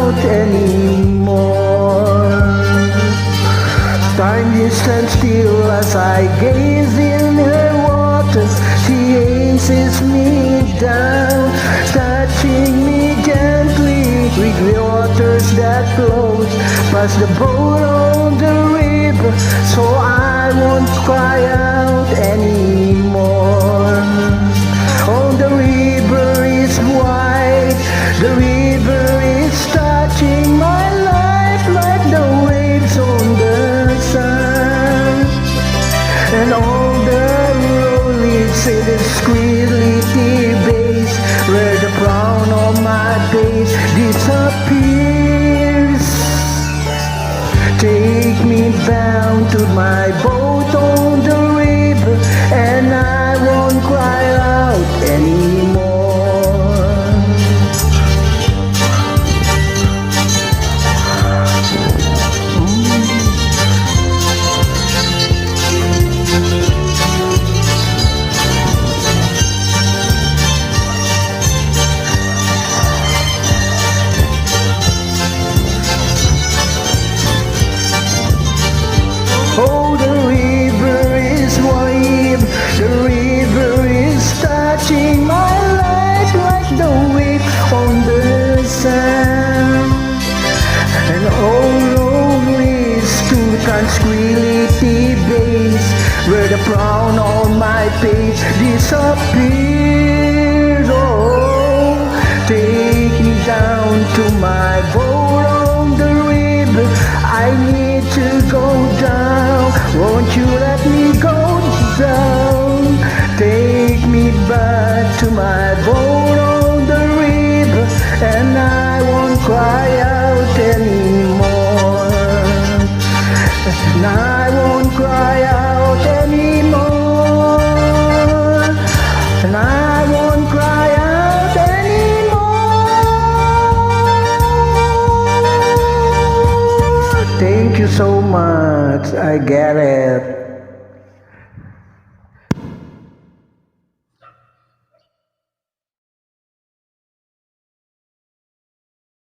out anymore. Time stands still as I gaze in her waters. She chases me down, touching me gently with the waters that flows past the boat on the river, so I won't cry out anymore. Oh, the river is wide, the river is touching my life like the waves on the sun, and all the rolling cities squeaky bass where the frown on my face disappears. Take me down to my boat on the river, and I won't cry out anymore. Oh, the river is wide, the river is touching my life like the wave on the sand, and all lonely students squeaky bass where the frown on my face disappears. Oh, take me down to my boat on the river, I need to go down, won't you let me go down? Take me back to my boat on the river, and I won't cry out anymore. And I won't cry out anymore. And I won't cry out anymore. Thank you so much, I get it.